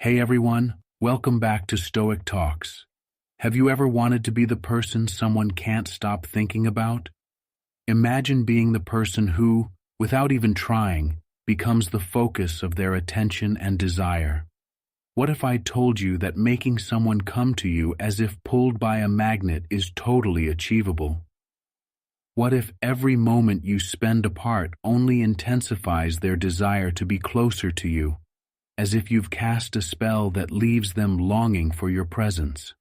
Hey everyone, welcome back to Stoic Talks. Have you ever wanted to be the person someone can't stop thinking about? Imagine being the person who, without even trying, becomes the focus of their attention and desire. What if I told you that making someone come to you as if pulled by a magnet is totally achievable? What if every moment you spend apart only intensifies their desire to be closer to you, as if you've cast a spell that leaves them longing for your presence?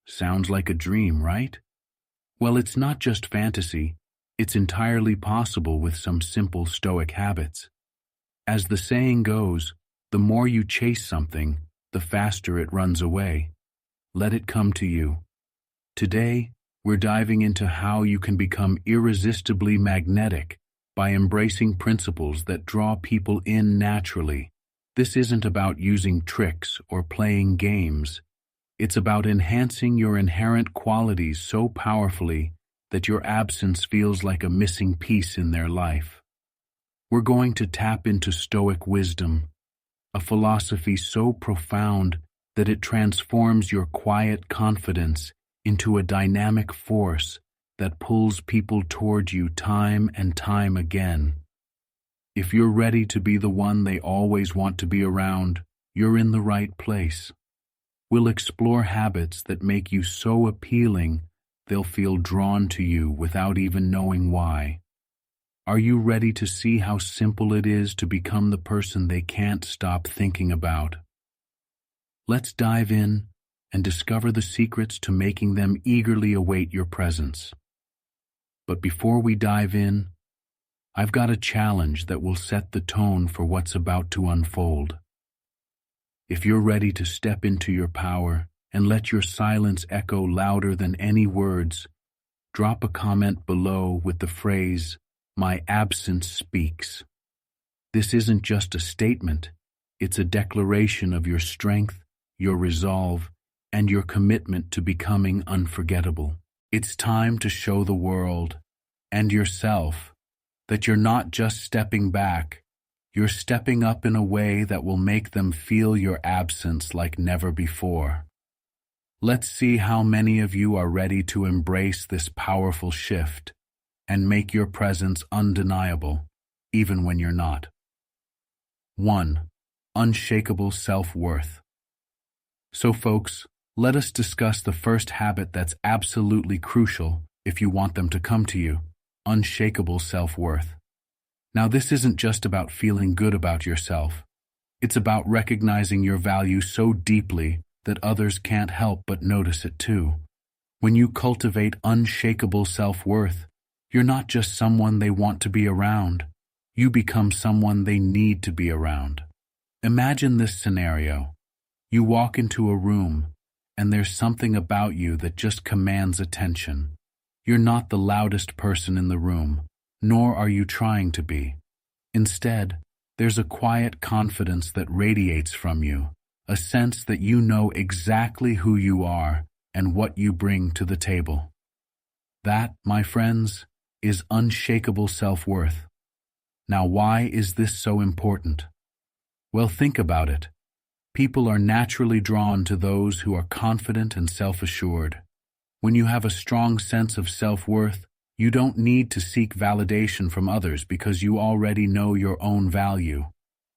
Sounds like a dream, right? Well, it's not just fantasy, it's entirely possible with some simple Stoic habits. As the saying goes, the more you chase something, the faster it runs away. Let it come to you. Today, we're diving into how you can become irresistibly magnetic by embracing principles that draw people in naturally. This isn't about using tricks or playing games. It's about enhancing your inherent qualities so powerfully that your absence feels like a missing piece in their life. We're going to tap into Stoic wisdom, a philosophy so profound that it transforms your quiet confidence into a dynamic force that pulls people toward you time and time again. If you're ready to be the one they always want to be around, you're in the right place. We'll explore habits that make you so appealing they'll feel drawn to you without even knowing why. Are you ready to see how simple it is to become the person they can't stop thinking about? Let's dive in and discover the secrets to making them eagerly await your presence. But before we dive in, I've got a challenge that will set the tone for what's about to unfold. If you're ready to step into your power and let your silence echo louder than any words, drop a comment below with the phrase, "My absence speaks." This isn't just a statement, it's a declaration of your strength, your resolve, and your commitment to becoming unforgettable. It's time to show the world, and yourself, that you're not just stepping back, you're stepping up in a way that will make them feel your absence like never before. Let's see how many of you are ready to embrace this powerful shift and make your presence undeniable, even when you're not. 1. Unshakable self-worth. So folks, let us discuss the first habit that's absolutely crucial if you want them to come to you: unshakable self-worth. Now, this isn't just about feeling good about yourself. It's about recognizing your value so deeply that others can't help but notice it too. When you cultivate unshakable self-worth, you're not just someone they want to be around. You become someone they need to be around. Imagine this scenario. You walk into a room, and there's something about you that just commands attention. You're not the loudest person in the room, nor are you trying to be. Instead, there's a quiet confidence that radiates from you, a sense that you know exactly who you are and what you bring to the table. That, my friends, is unshakable self-worth. Now, why is this so important? Well, think about it. People are naturally drawn to those who are confident and self-assured. When you have a strong sense of self-worth, you don't need to seek validation from others because you already know your own value.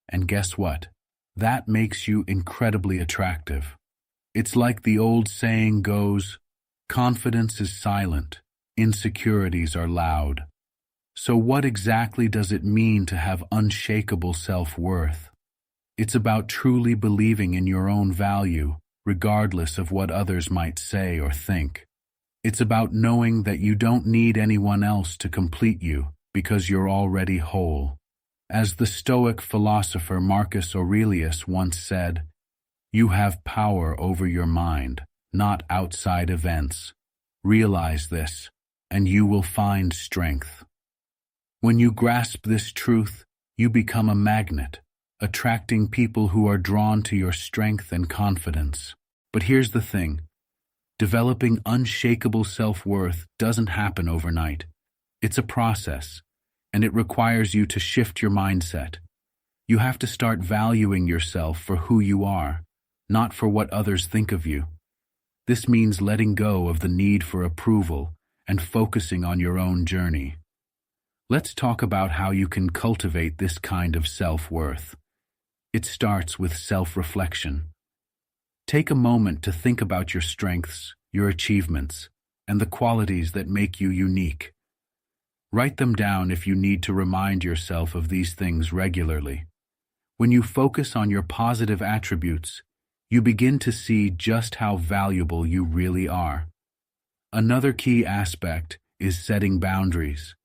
And guess what? That makes you incredibly attractive. It's like the old saying goes, confidence is silent, insecurities are loud. So what exactly does it mean to have unshakable self-worth? It's about truly believing in your own value, regardless of what others might say or think. It's about knowing that you don't need anyone else to complete you because you're already whole. As the Stoic philosopher Marcus Aurelius once said, "You have power over your mind, not outside events. Realize this, and you will find strength." When you grasp this truth, you become a magnet, attracting people who are drawn to your strength and confidence. But here's the thing. Developing unshakable self-worth doesn't happen overnight. It's a process, and it requires you to shift your mindset. You have to start valuing yourself for who you are, not for what others think of you. This means letting go of the need for approval and focusing on your own journey. Let's talk about how you can cultivate this kind of self-worth. It starts with self-reflection. Take a moment to think about your strengths, your achievements, and the qualities that make you unique. Write them down if you need to remind yourself of these things regularly. When you focus on your positive attributes, you begin to see just how valuable you really are. Another key aspect is setting boundaries.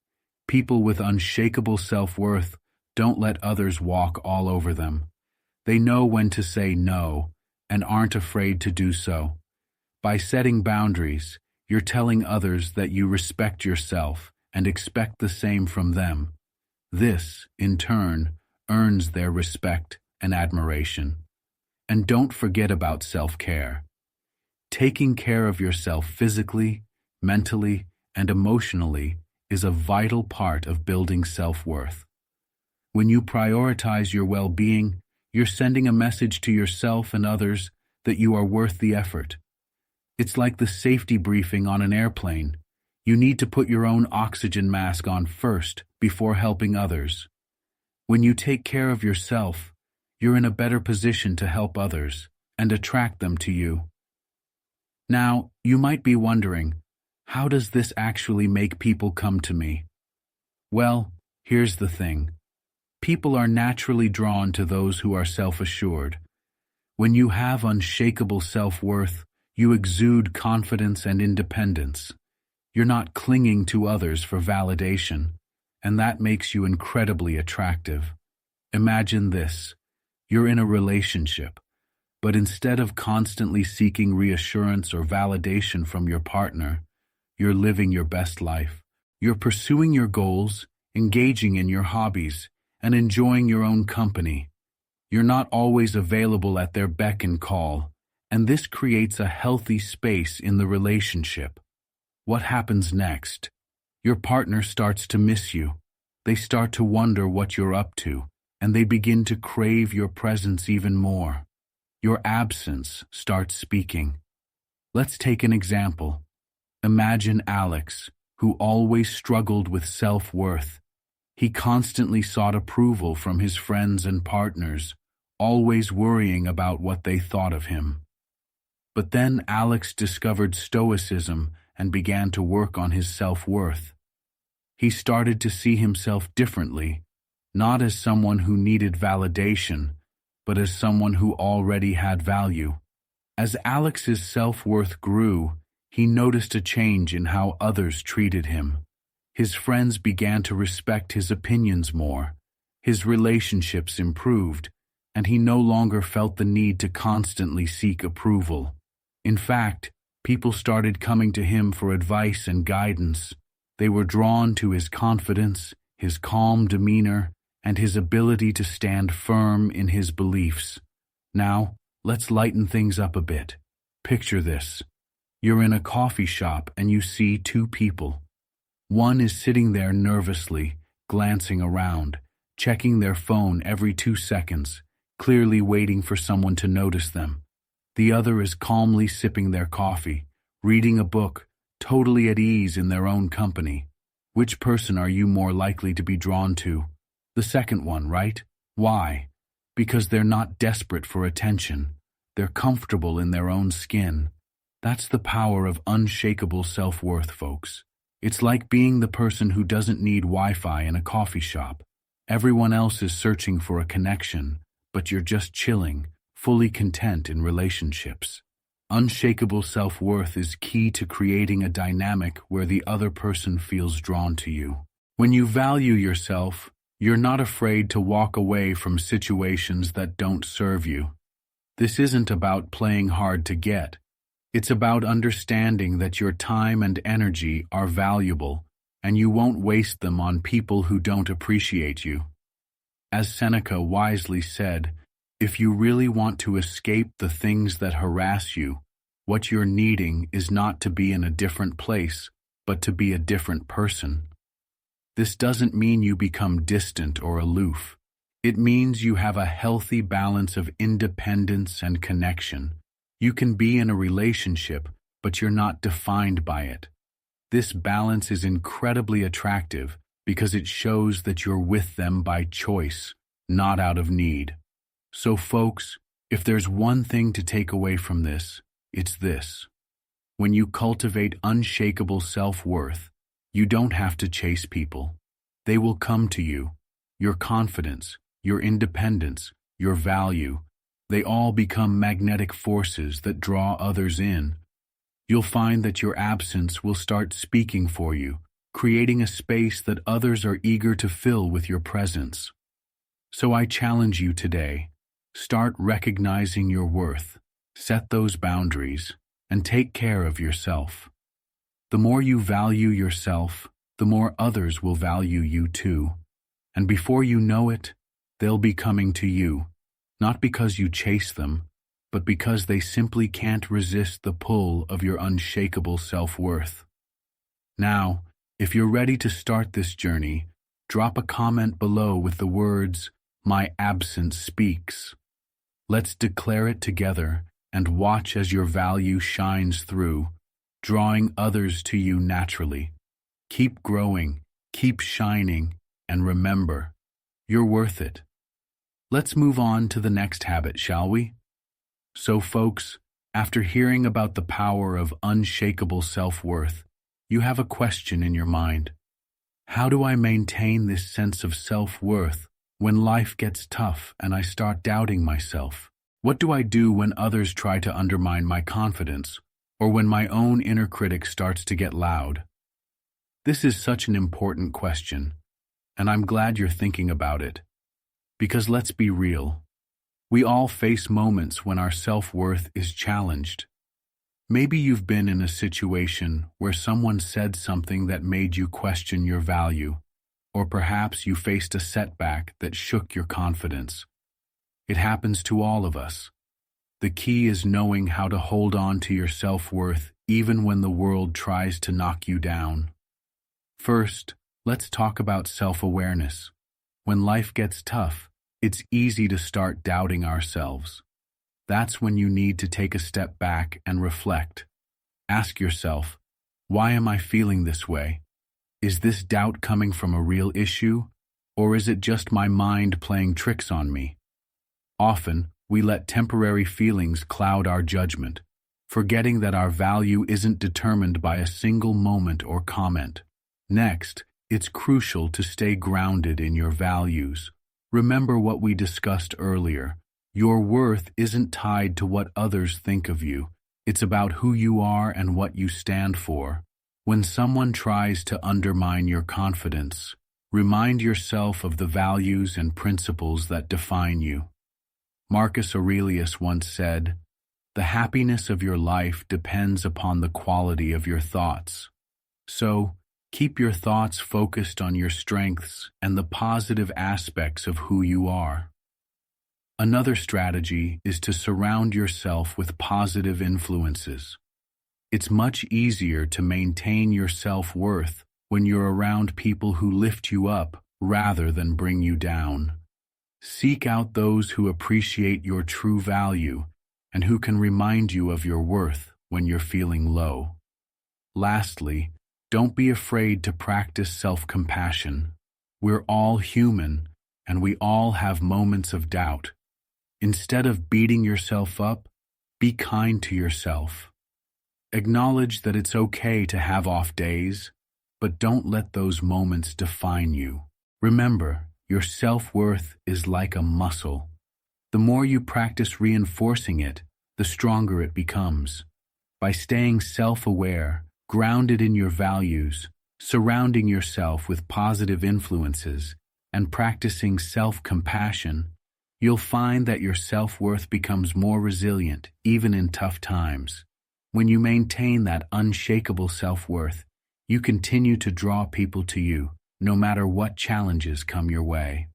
People with unshakable self-worth don't let others walk all over them. They know when to say no and aren't afraid to do so. By setting boundaries, you're telling others that you respect yourself and expect the same from them. This, in turn, earns their respect and admiration. And don't forget about self-care. Taking care of yourself physically, mentally, and emotionally is a vital part of building self-worth. When you prioritize your well-being, you're sending a message to yourself and others that you are worth the effort. It's like the safety briefing on an airplane. You need to put your own oxygen mask on first before helping others. When you take care of yourself, you're in a better position to help others and attract them to you. Now, you might be wondering, how does this actually make people come to me? Well, here's the thing. People are naturally drawn to those who are self-assured. When you have unshakable self-worth, you exude confidence and independence. You're not clinging to others for validation, and that makes you incredibly attractive. Imagine this. You're in a relationship, but instead of constantly seeking reassurance or validation from your partner, you're living your best life. You're pursuing your goals, engaging in your hobbies, and enjoying your own company. You're not always available at their beck and call, and this creates a healthy space in the relationship. What happens next? Your partner starts to miss you. They start to wonder what you're up to, and they begin to crave your presence even more. Your absence starts speaking. Let's take an example. Imagine Alex, who always struggled with self-worth. He constantly sought approval from his friends and partners, always worrying about what they thought of him. But then Alex discovered Stoicism and began to work on his self-worth. He started to see himself differently, not as someone who needed validation, but as someone who already had value. As Alex's self-worth grew, he noticed a change in how others treated him. His friends began to respect his opinions more. His relationships improved, and he no longer felt the need to constantly seek approval. In fact, people started coming to him for advice and guidance. They were drawn to his confidence, his calm demeanor, and his ability to stand firm in his beliefs. Now, let's lighten things up a bit. Picture this. You're in a coffee shop and you see two people. One is sitting there nervously, glancing around, checking their phone every 2 seconds, clearly waiting for someone to notice them. The other is calmly sipping their coffee, reading a book, totally at ease in their own company. Which person are you more likely to be drawn to? The second one, right? Why? Because they're not desperate for attention. They're comfortable in their own skin. That's the power of unshakable self-worth, folks. It's like being the person who doesn't need Wi-Fi in a coffee shop. Everyone else is searching for a connection, but you're just chilling, fully content in relationships. Unshakable self-worth is key to creating a dynamic where the other person feels drawn to you. When you value yourself, you're not afraid to walk away from situations that don't serve you. This isn't about playing hard to get. It's about understanding that your time and energy are valuable, and you won't waste them on people who don't appreciate you. As Seneca wisely said, if you really want to escape the things that harass you, what you're needing is not to be in a different place, but to be a different person. This doesn't mean you become distant or aloof. It means you have a healthy balance of independence and connection. You can be in a relationship, but you're not defined by it. This balance is incredibly attractive because it shows that you're with them by choice, not out of need. So folks, if there's one thing to take away from this, it's this. When you cultivate unshakable self-worth, you don't have to chase people. They will come to you. Your confidence, your independence, your value, they all become magnetic forces that draw others in. You'll find that your absence will start speaking for you, creating a space that others are eager to fill with your presence. So I challenge you today, start recognizing your worth, set those boundaries, and take care of yourself. The more you value yourself, the more others will value you too. And before you know it, they'll be coming to you, not because you chase them, but because they simply can't resist the pull of your unshakable self-worth. Now, if you're ready to start this journey, drop a comment below with the words, "My absence speaks." Let's declare it together and watch as your value shines through, drawing others to you naturally. Keep growing, keep shining, and remember, you're worth it. Let's move on to the next habit, shall we? So folks, after hearing about the power of unshakable self-worth, you have a question in your mind. How do I maintain this sense of self-worth when life gets tough and I start doubting myself? What do I do when others try to undermine my confidence, or when my own inner critic starts to get loud? This is such an important question, and I'm glad you're thinking about it. Because let's be real, we all face moments when our self-worth is challenged. Maybe you've been in a situation where someone said something that made you question your value, or perhaps you faced a setback that shook your confidence. It happens to all of us. The key is knowing how to hold on to your self-worth even when the world tries to knock you down. First, let's talk about self-awareness. When life gets tough, it's easy to start doubting ourselves. That's when you need to take a step back and reflect. Ask yourself, why am I feeling this way? Is this doubt coming from a real issue, or is it just my mind playing tricks on me? Often, we let temporary feelings cloud our judgment, forgetting that our value isn't determined by a single moment or comment. Next, it's crucial to stay grounded in your values. Remember what we discussed earlier. Your worth isn't tied to what others think of you. It's about who you are and what you stand for. When someone tries to undermine your confidence, remind yourself of the values and principles that define you. Marcus Aurelius once said, "The happiness of your life depends upon the quality of your thoughts." So, keep your thoughts focused on your strengths and the positive aspects of who you are. Another strategy is to surround yourself with positive influences. It's much easier to maintain your self-worth when you're around people who lift you up rather than bring you down. Seek out those who appreciate your true value and who can remind you of your worth when you're feeling low. Lastly, don't be afraid to practice self-compassion. We're all human, and we all have moments of doubt. Instead of beating yourself up, be kind to yourself. Acknowledge that it's okay to have off days, but don't let those moments define you. Remember, your self-worth is like a muscle. The more you practice reinforcing it, the stronger it becomes. By staying self-aware, grounded in your values, surrounding yourself with positive influences, and practicing self-compassion, you'll find that your self-worth becomes more resilient, even in tough times. When you maintain that unshakable self-worth, you continue to draw people to you, no matter what challenges come your way.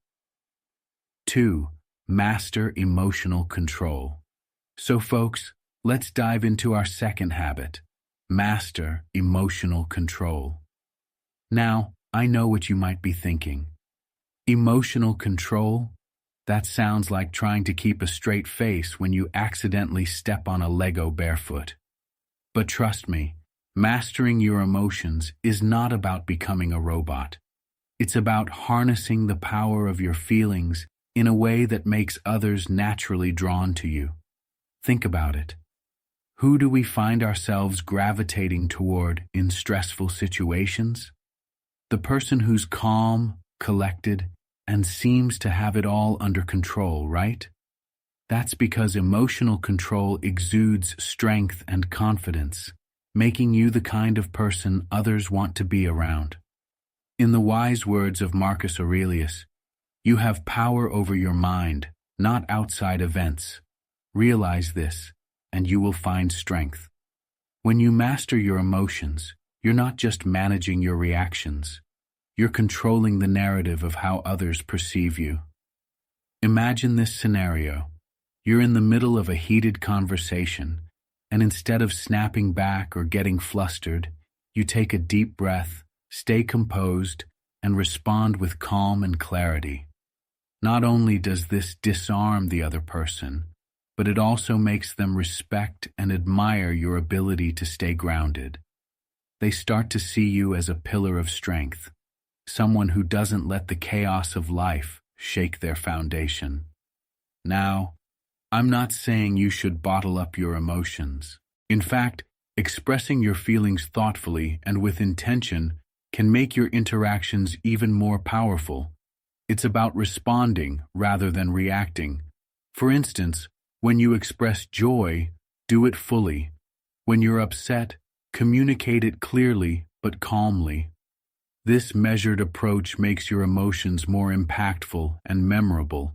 2. Master emotional control. So folks, let's dive into our second habit. Master emotional control. Now, I know what you might be thinking. Emotional control? That sounds like trying to keep a straight face when you accidentally step on a Lego barefoot. But trust me, mastering your emotions is not about becoming a robot. It's about harnessing the power of your feelings in a way that makes others naturally drawn to you. Think about it. Who do we find ourselves gravitating toward in stressful situations? The person who's calm, collected, and seems to have it all under control, right? That's because emotional control exudes strength and confidence, making you the kind of person others want to be around. In the wise words of Marcus Aurelius, you have power over your mind, not outside events. Realize this, and you will find strength. When you master your emotions, you're not just managing your reactions. You're controlling the narrative of how others perceive you. Imagine this scenario. You're in the middle of a heated conversation, and instead of snapping back or getting flustered, you take a deep breath, stay composed, and respond with calm and clarity. Not only does this disarm the other person, but it also makes them respect and admire your ability to stay grounded. They start to see you as a pillar of strength, someone who doesn't let the chaos of life shake their foundation. Now, I'm not saying you should bottle up your emotions. In fact, expressing your feelings thoughtfully and with intention can make your interactions even more powerful. It's about responding rather than reacting. For instance, when you express joy, do it fully. When you're upset, communicate it clearly but calmly. This measured approach makes your emotions more impactful and memorable,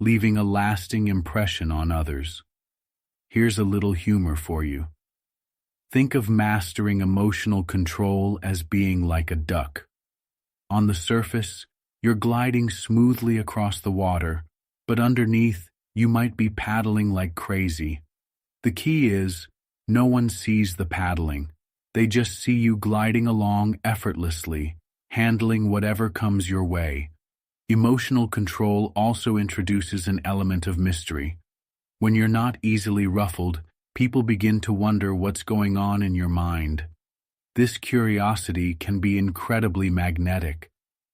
leaving a lasting impression on others. Here's a little humor for you. Think of mastering emotional control as being like a duck. On the surface, you're gliding smoothly across the water, but underneath, you might be paddling like crazy. The key is, no one sees the paddling. They just see you gliding along effortlessly, handling whatever comes your way. Emotional control also introduces an element of mystery. When you're not easily ruffled, people begin to wonder what's going on in your mind. This curiosity can be incredibly magnetic.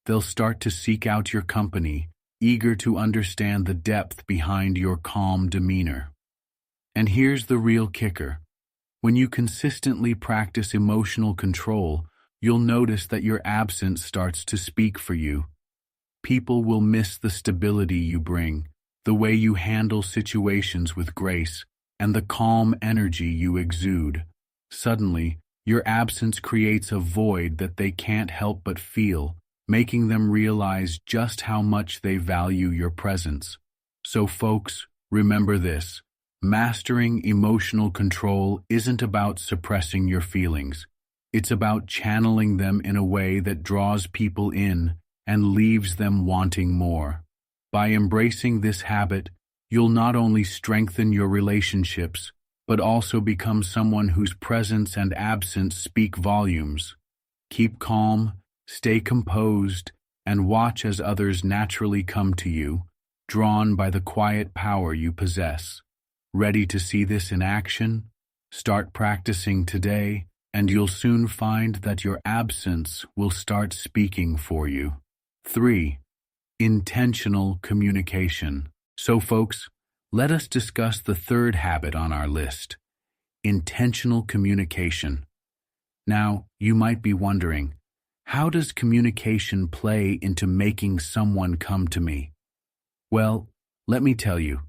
They'll start to seek out your company, eager to understand the depth behind your calm demeanor. And here's the real kicker. When you consistently practice emotional control, you'll notice that your absence starts to speak for you. People will miss the stability you bring, the way you handle situations with grace, and the calm energy you exude. Suddenly, your absence creates a void that they can't help but feel, making them realize just how much they value your presence. So folks, remember this. Mastering emotional control isn't about suppressing your feelings. It's about channeling them in a way that draws people in and leaves them wanting more. By embracing this habit, you'll not only strengthen your relationships, but also become someone whose presence and absence speak volumes. Keep calm, stay composed, and watch as others naturally come to you, drawn by the quiet power you possess. Ready to see this in action? Start practicing today, and you'll soon find that your absence will start speaking for you. 3. Intentional communication. So folks, let us discuss the third habit on our list, intentional communication. Now, you might be wondering, how does communication play into making someone come to me? Well, let me tell you,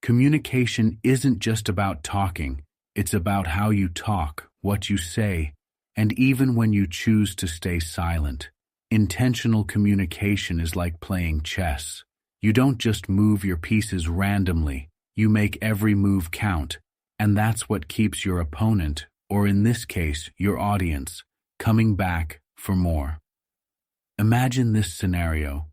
communication isn't just about talking, it's about how you talk, what you say, and even when you choose to stay silent. Intentional communication is like playing chess. You don't just move your pieces randomly, you make every move count, and that's what keeps your opponent, or in this case, your audience, coming back for more. Imagine this scenario.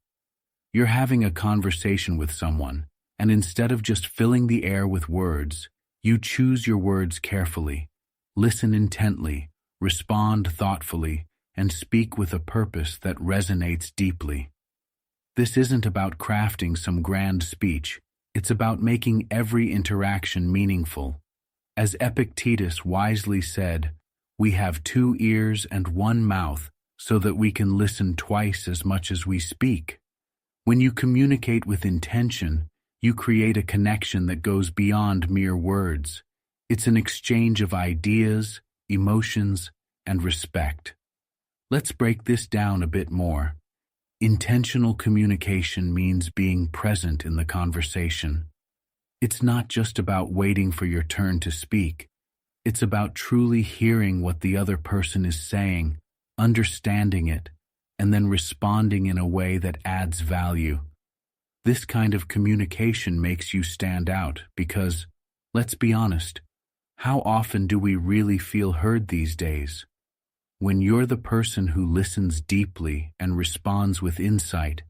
You're having a conversation with someone, and instead of just filling the air with words, you choose your words carefully, listen intently, respond thoughtfully, and speak with a purpose that resonates deeply. This isn't about crafting some grand speech. It's about making every interaction meaningful. As Epictetus wisely said, we have 2 ears and 1 mouth so that we can listen twice as much as we speak. When you communicate with intention, you create a connection that goes beyond mere words. It's an exchange of ideas, emotions, and respect. Let's break this down a bit more. Intentional communication means being present in the conversation. It's not just about waiting for your turn to speak. It's about truly hearing what the other person is saying, understanding it, and then responding in a way that adds value. This kind of communication makes you stand out because, let's be honest, how often do we really feel heard these days? When you're the person who listens deeply and responds with insight,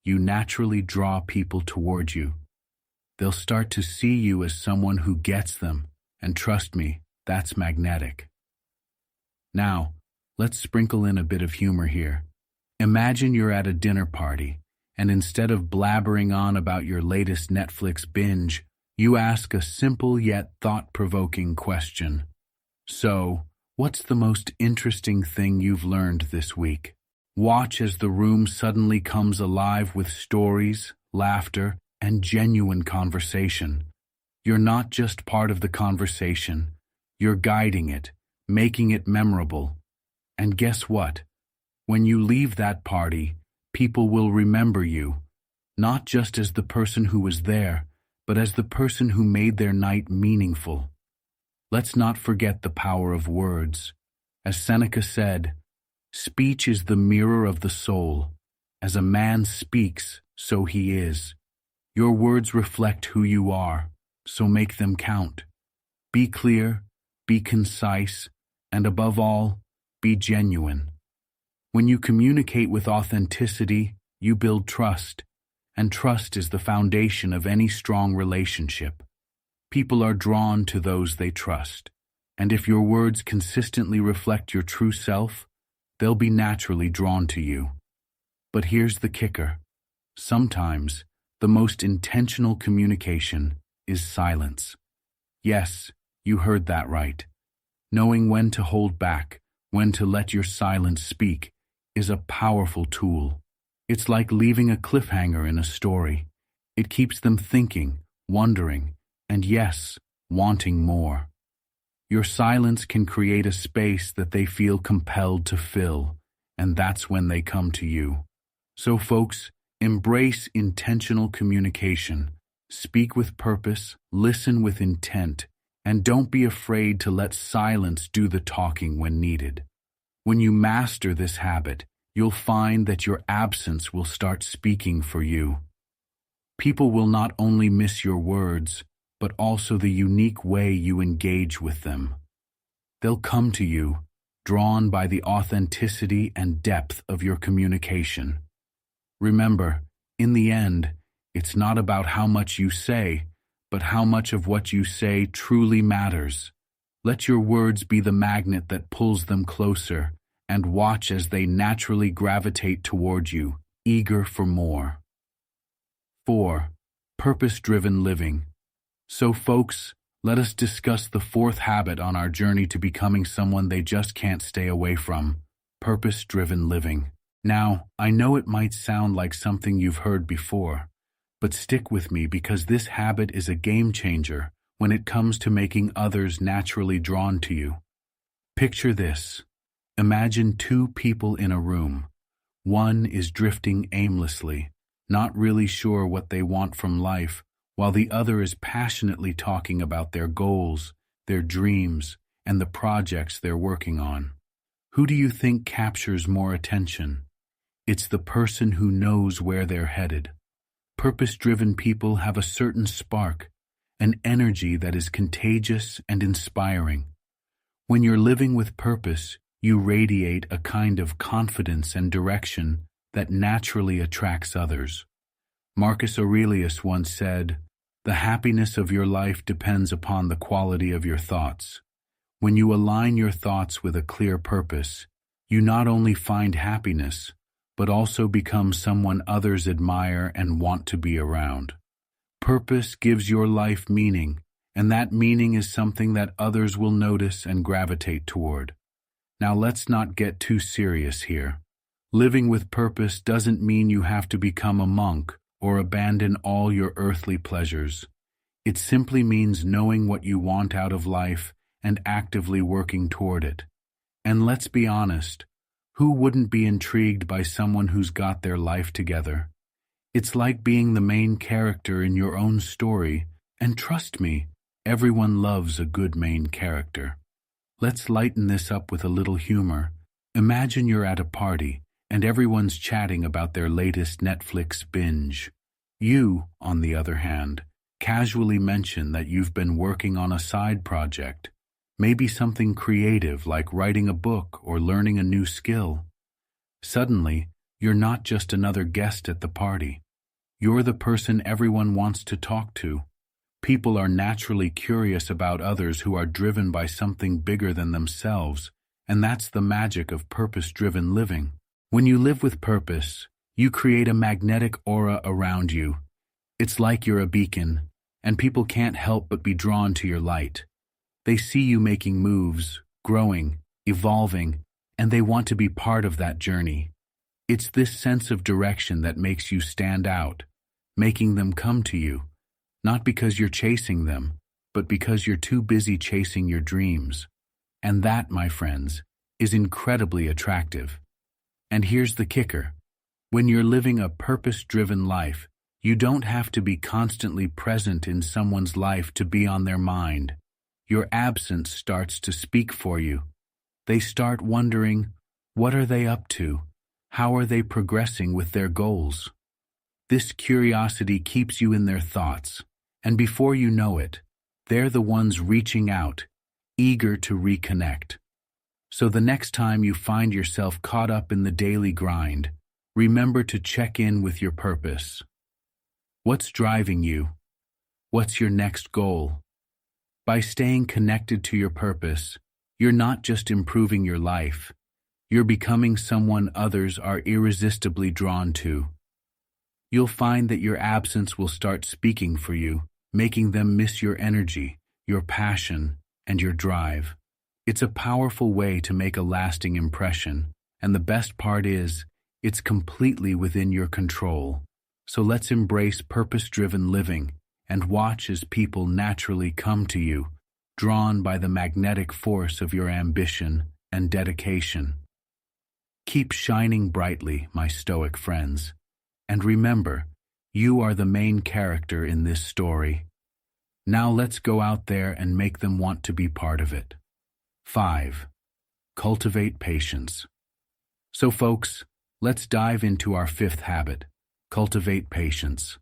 you naturally draw people toward you. They'll start to see you as someone who gets them, and trust me, that's magnetic. Now, let's sprinkle in a bit of humor here. Imagine you're at a dinner party, and instead of blabbering on about your latest Netflix binge, you ask a simple yet thought-provoking question. So, what's the most interesting thing you've learned this week? Watch as the room suddenly comes alive with stories, laughter, and genuine conversation. You're not just part of the conversation, you're guiding it, making it memorable. And guess what? When you leave that party, people will remember you, not just as the person who was there, but as the person who made their night meaningful. Let's not forget the power of words. As Seneca said, speech is the mirror of the soul. As a man speaks, so he is. Your words reflect who you are, so make them count. Be clear, be concise, and above all, be genuine. When you communicate with authenticity, you build trust, and trust is the foundation of any strong relationship. People are drawn to those they trust, and if your words consistently reflect your true self, they'll be naturally drawn to you. But here's the kicker. Sometimes, the most intentional communication is silence. Yes, you heard that right. Knowing when to hold back, when to let your silence speak, is a powerful tool. It's like leaving a cliffhanger in a story. It keeps them thinking, wondering, and yes, wanting more. Your silence can create a space that they feel compelled to fill, and that's when they come to you. So folks, embrace intentional communication. Speak with purpose, listen with intent, and don't be afraid to let silence do the talking when needed. When you master this habit, you'll find that your absence will start speaking for you. People will not only miss your words, but also the unique way you engage with them. They'll come to you, drawn by the authenticity and depth of your communication. Remember, in the end, it's not about how much you say, but how much of what you say truly matters. Let your words be the magnet that pulls them closer, and watch as they naturally gravitate toward you, eager for more. 4. Purpose-driven living. So folks, let us discuss the 4th habit on our journey to becoming someone they just can't stay away from, purpose-driven living. Now, I know it might sound like something you've heard before, but stick with me because this habit is a game changer when it comes to making others naturally drawn to you. Picture this. Imagine 2 people in a room. One is drifting aimlessly, not really sure what they want from life, while the other is passionately talking about their goals, their dreams, and the projects they're working on. Who do you think captures more attention? It's the person who knows where they're headed. Purpose-driven people have a certain spark, an energy that is contagious and inspiring. When you're living with purpose, you radiate a kind of confidence and direction that naturally attracts others. Marcus Aurelius once said, "The happiness of your life depends upon the quality of your thoughts." When you align your thoughts with a clear purpose, you not only find happiness, but also become someone others admire and want to be around. Purpose gives your life meaning, and that meaning is something that others will notice and gravitate toward. Now let's not get too serious here. Living with purpose doesn't mean you have to become a monk or abandon all your earthly pleasures. It simply means knowing what you want out of life and actively working toward it. And let's be honest, who wouldn't be intrigued by someone who's got their life together? It's like being the main character in your own story, and trust me, everyone loves a good main character. Let's lighten this up with a little humor. Imagine you're at a party, and everyone's chatting about their latest Netflix binge. You, on the other hand, casually mention that you've been working on a side project, maybe something creative like writing a book or learning a new skill. Suddenly, you're not just another guest at the party. You're the person everyone wants to talk to. People are naturally curious about others who are driven by something bigger than themselves, and that's the magic of purpose-driven living. When you live with purpose, you create a magnetic aura around you. It's like you're a beacon, and people can't help but be drawn to your light. They see you making moves, growing, evolving, and they want to be part of that journey. It's this sense of direction that makes you stand out, making them come to you, not because you're chasing them, but because you're too busy chasing your dreams. And that, my friends, is incredibly attractive. And here's the kicker. When you're living a purpose-driven life, you don't have to be constantly present in someone's life to be on their mind. Your absence starts to speak for you. They start wondering, what are they up to? How are they progressing with their goals? This curiosity keeps you in their thoughts, and before you know it, they're the ones reaching out, eager to reconnect. So the next time you find yourself caught up in the daily grind, remember to check in with your purpose. What's driving you? What's your next goal? By staying connected to your purpose, you're not just improving your life, you're becoming someone others are irresistibly drawn to. You'll find that your absence will start speaking for you, making them miss your energy, your passion, and your drive. It's a powerful way to make a lasting impression, and the best part is, it's completely within your control. So let's embrace purpose-driven living and watch as people naturally come to you, drawn by the magnetic force of your ambition and dedication. Keep shining brightly, my Stoic friends. And remember, you are the main character in this story. Now let's go out there and make them want to be part of it. 5. Cultivate patience. So folks, let's dive into our 5th habit, cultivate patience.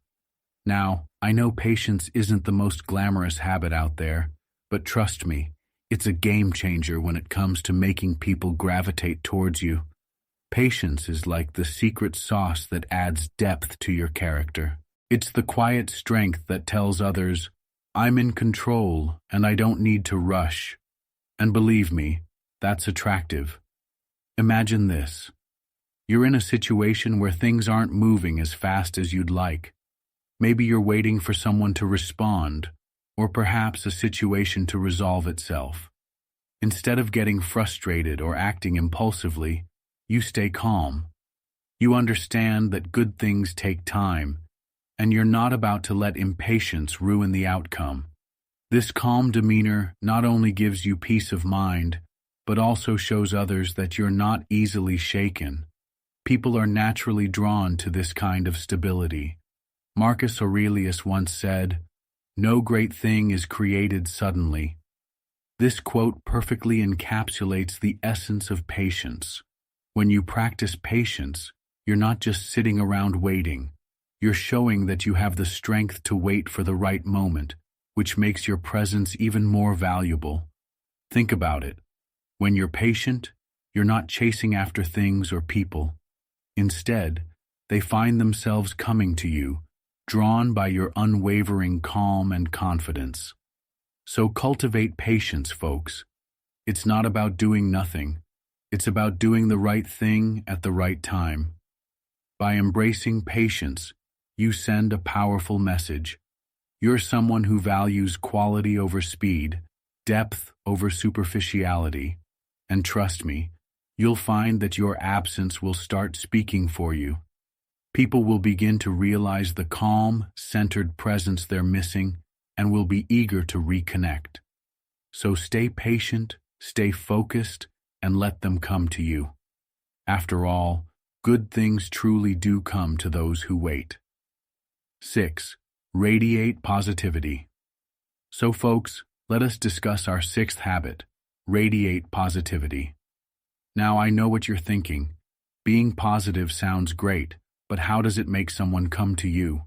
Now, I know patience isn't the most glamorous habit out there, but trust me, it's a game changer when it comes to making people gravitate towards you. Patience is like the secret sauce that adds depth to your character. It's the quiet strength that tells others, I'm in control and I don't need to rush. And believe me, that's attractive. Imagine this. You're in a situation where things aren't moving as fast as you'd like. Maybe you're waiting for someone to respond, or perhaps a situation to resolve itself. Instead of getting frustrated or acting impulsively, you stay calm. You understand that good things take time, and you're not about to let impatience ruin the outcome. This calm demeanor not only gives you peace of mind, but also shows others that you're not easily shaken. People are naturally drawn to this kind of stability. Marcus Aurelius once said, "No great thing is created suddenly." This quote perfectly encapsulates the essence of patience. When you practice patience, you're not just sitting around waiting. You're showing that you have the strength to wait for the right moment, which makes your presence even more valuable. Think about it. When you're patient, you're not chasing after things or people. Instead, they find themselves coming to you, drawn by your unwavering calm and confidence. So cultivate patience, folks. It's not about doing nothing. It's about doing the right thing at the right time. By embracing patience, you send a powerful message. You're someone who values quality over speed, depth over superficiality, and trust me, you'll find that your absence will start speaking for you. People will begin to realize the calm, centered presence they're missing and will be eager to reconnect. So stay patient, stay focused, and let them come to you. After all, good things truly do come to those who wait. 6. Radiate positivity. So folks, let us discuss our sixth habit, radiate positivity. Now I know what you're thinking. Being positive sounds great, but how does it make someone come to you?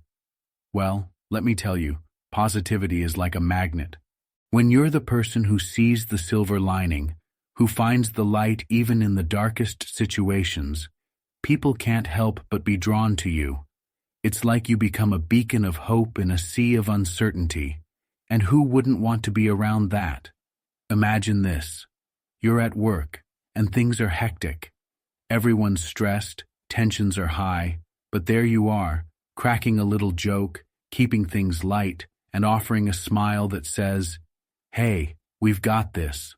Well, let me tell you, positivity is like a magnet. When you're the person who sees the silver lining, who finds the light even in the darkest situations, people can't help but be drawn to you. It's like you become a beacon of hope in a sea of uncertainty. And who wouldn't want to be around that? Imagine this. You're at work, and things are hectic. Everyone's stressed, tensions are high, but there you are, cracking a little joke, keeping things light, and offering a smile that says, "Hey, we've got this."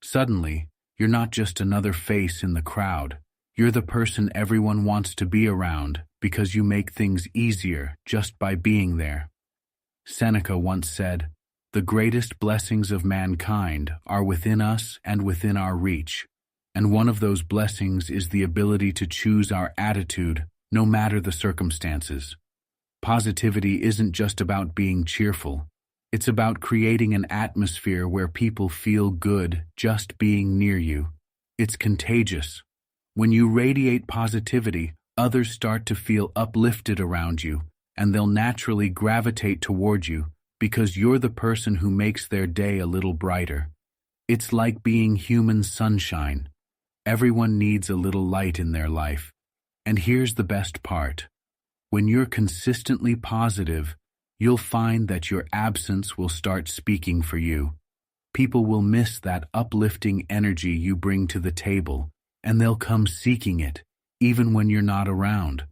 Suddenly, you're not just another face in the crowd. You're the person everyone wants to be around because you make things easier just by being there. Seneca once said, "The greatest blessings of mankind are within us and within our reach, and one of those blessings is the ability to choose our attitude no matter the circumstances." Positivity isn't just about being cheerful. It's about creating an atmosphere where people feel good just being near you. It's contagious. When you radiate positivity, others start to feel uplifted around you, and they'll naturally gravitate toward you because you're the person who makes their day a little brighter. It's like being human sunshine. Everyone needs a little light in their life. And here's the best part. When you're consistently positive, you'll find that your absence will start speaking for you. People will miss that uplifting energy you bring to the table, and they'll come seeking it, even when you're not around.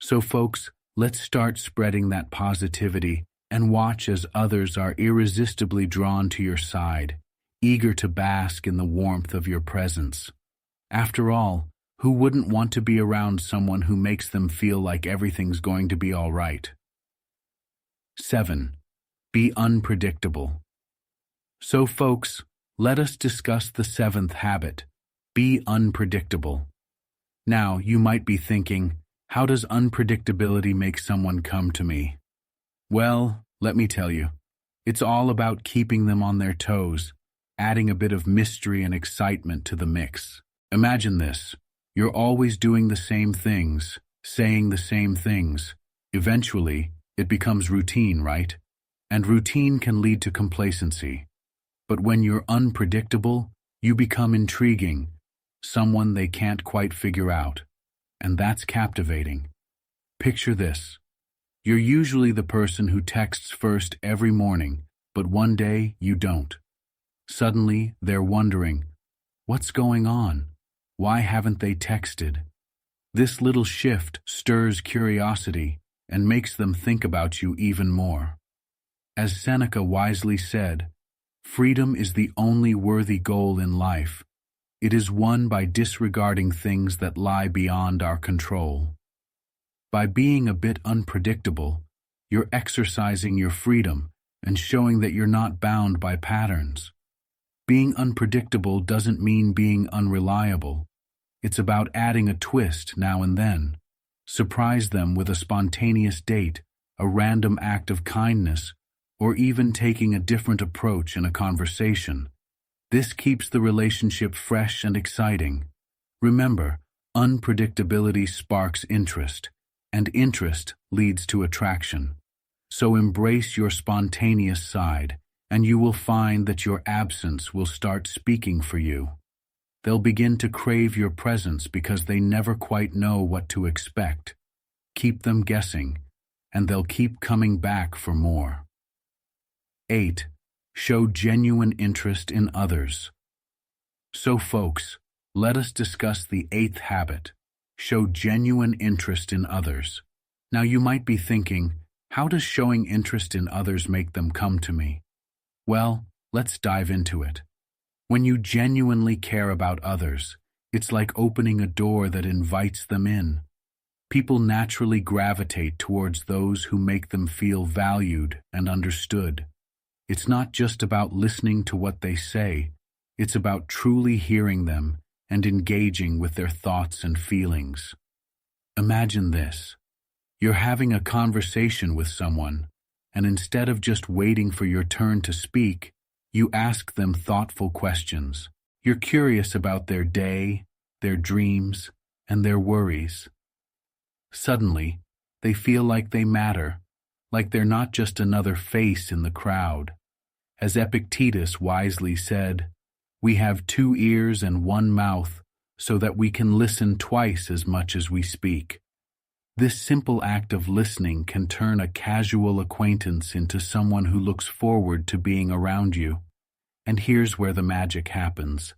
So folks, let's start spreading that positivity and watch as others are irresistibly drawn to your side, eager to bask in the warmth of your presence. After all, who wouldn't want to be around someone who makes them feel like everything's going to be all right? 7. Be unpredictable. So folks, let us discuss the seventh habit, be unpredictable. Now, you might be thinking, how does unpredictability make someone come to me? Well, let me tell you, it's all about keeping them on their toes, adding a bit of mystery and excitement to the mix. Imagine this. You're always doing the same things, saying the same things. Eventually, it becomes routine, right? And routine can lead to complacency. But when you're unpredictable, you become intriguing, someone they can't quite figure out. And that's captivating. Picture this. You're usually the person who texts first every morning, but one day you don't. Suddenly, they're wondering, what's going on? Why haven't they texted? This little shift stirs curiosity and makes them think about you even more. As Seneca wisely said, freedom is the only worthy goal in life. It is won by disregarding things that lie beyond our control. By being a bit unpredictable, you're exercising your freedom and showing that you're not bound by patterns. Being unpredictable doesn't mean being unreliable. It's about adding a twist now and then. Surprise them with a spontaneous date, a random act of kindness, or even taking a different approach in a conversation. This keeps the relationship fresh and exciting. Remember, unpredictability sparks interest, and interest leads to attraction. So embrace your spontaneous side, and you will find that your absence will start speaking for you. They'll begin to crave your presence because they never quite know what to expect. Keep them guessing, and they'll keep coming back for more. 8. Show genuine interest in others. So folks, let us discuss the eighth habit, Show genuine interest in others. Now you might be thinking, how does showing interest in others make them come to me? Well, let's dive into it. When you genuinely care about others, it's like opening a door that invites them in. People naturally gravitate towards those who make them feel valued and understood. It's not just about listening to what they say, it's about truly hearing them and engaging with their thoughts and feelings. Imagine this. You're having a conversation with someone, and instead of just waiting for your turn to speak, you ask them thoughtful questions. You're curious about their day, their dreams, and their worries. Suddenly, they feel like they matter, like they're not just another face in the crowd. As Epictetus wisely said, "We have 2 ears and 1 mouth, so that we can listen twice as much as we speak." This simple act of listening can turn a casual acquaintance into someone who looks forward to being around you. And here's where the magic happens.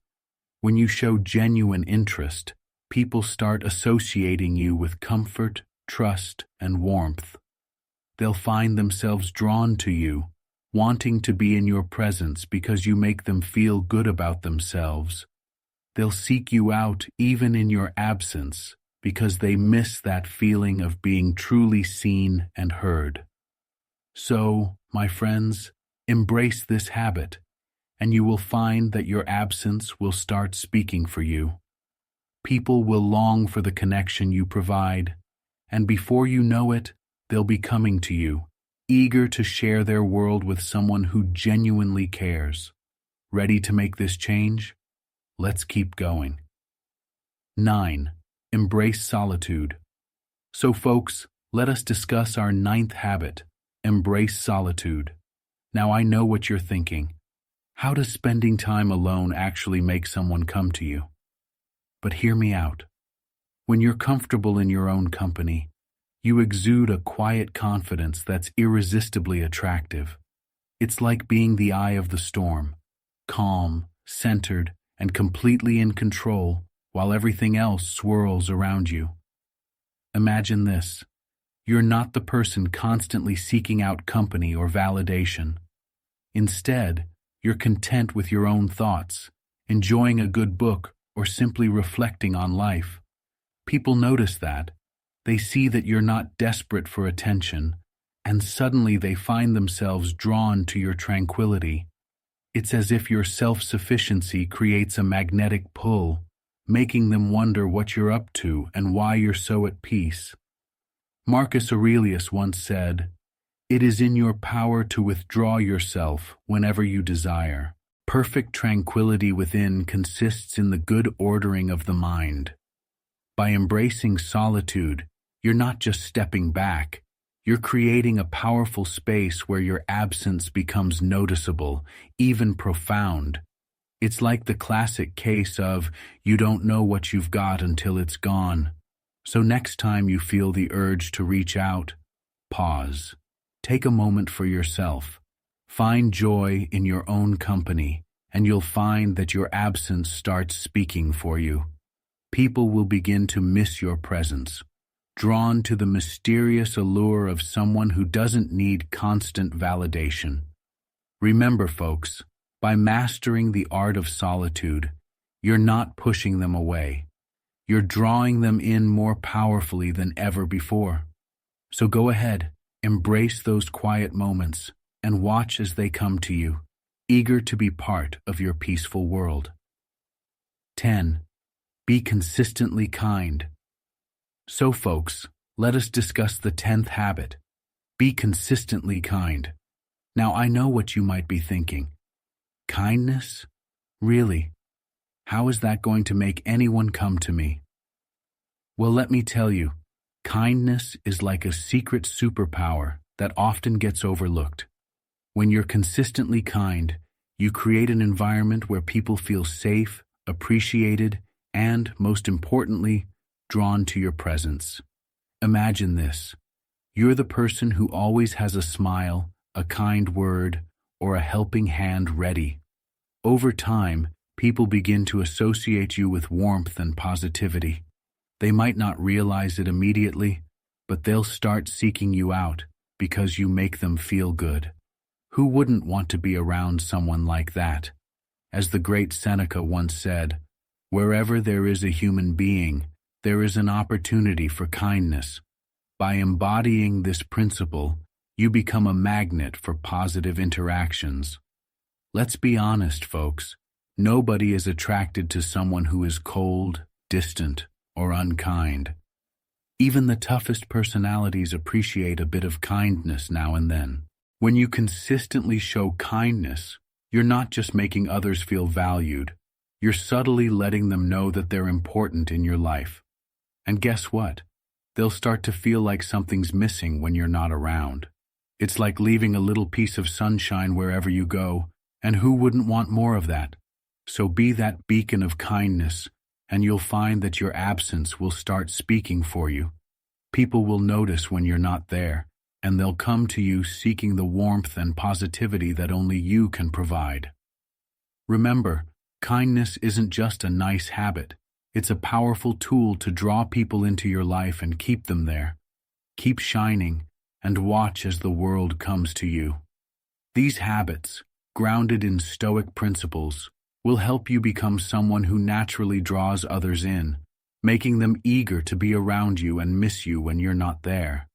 When you show genuine interest, people start associating you with comfort, trust, and warmth. They'll find themselves drawn to you, wanting to be in your presence because you make them feel good about themselves. They'll seek you out even in your absence because they miss that feeling of being truly seen and heard. So, my friends, embrace this habit, and you will find that your absence will start speaking for you. People will long for the connection you provide, and before you know it, they'll be coming to you, eager to share their world with someone who genuinely cares. Ready to make this change? Let's keep going. 9. Embrace solitude. So folks, let us discuss our 9th habit, embrace solitude. Now I know what you're thinking. How does spending time alone actually make someone come to you? But hear me out. When you're comfortable in your own company, you exude a quiet confidence that's irresistibly attractive. It's like being the eye of the storm, calm, centered, and completely in control, while everything else swirls around you. Imagine this. You're not the person constantly seeking out company or validation. Instead, you're content with your own thoughts, enjoying a good book, or simply reflecting on life. People notice that. They see that you're not desperate for attention, and suddenly they find themselves drawn to your tranquility. It's as if your self-sufficiency creates a magnetic pull, making them wonder what you're up to and why you're so at peace. Marcus Aurelius once said, "It is in your power to withdraw yourself whenever you desire. Perfect tranquility within consists in the good ordering of the mind." By embracing solitude, you're not just stepping back, you're creating a powerful space where your absence becomes noticeable, even profound. It's like the classic case of, you don't know what you've got until it's gone. So next time you feel the urge to reach out, pause. Take a moment for yourself. Find joy in your own company, and you'll find that your absence starts speaking for you. People will begin to miss your presence, drawn to the mysterious allure of someone who doesn't need constant validation. Remember, folks, by mastering the art of solitude, you're not pushing them away. You're drawing them in more powerfully than ever before. So go ahead, embrace those quiet moments, and watch as they come to you, eager to be part of your peaceful world. 10. Be consistently kind. So folks, let us discuss the 10th habit. Be consistently kind. Now I know what you might be thinking. Kindness? Really? How is that going to make anyone come to me? Well, let me tell you, kindness is like a secret superpower that often gets overlooked. When you're consistently kind, you create an environment where people feel safe, appreciated, and, most importantly, drawn to your presence. Imagine this. You're the person who always has a smile, a kind word, or a helping hand ready. Over time, people begin to associate you with warmth and positivity. They might not realize it immediately, but they'll start seeking you out because you make them feel good. Who wouldn't want to be around someone like that? As the great Seneca once said, "Wherever there is a human being, there is an opportunity for kindness." By embodying this principle, you become a magnet for positive interactions. Let's be honest, folks. Nobody is attracted to someone who is cold, distant, or unkind. Even the toughest personalities appreciate a bit of kindness now and then. When you consistently show kindness, you're not just making others feel valued, you're subtly letting them know that they're important in your life. And guess what? They'll start to feel like something's missing when you're not around. It's like leaving a little piece of sunshine wherever you go, and who wouldn't want more of that? So be that beacon of kindness, and you'll find that your absence will start speaking for you. People will notice when you're not there, and they'll come to you seeking the warmth and positivity that only you can provide. Remember, kindness isn't just a nice habit. It's a powerful tool to draw people into your life and keep them there. Keep shining, and watch as the world comes to you. These habits, grounded in Stoic principles, will help you become someone who naturally draws others in, making them eager to be around you and miss you when you're not there.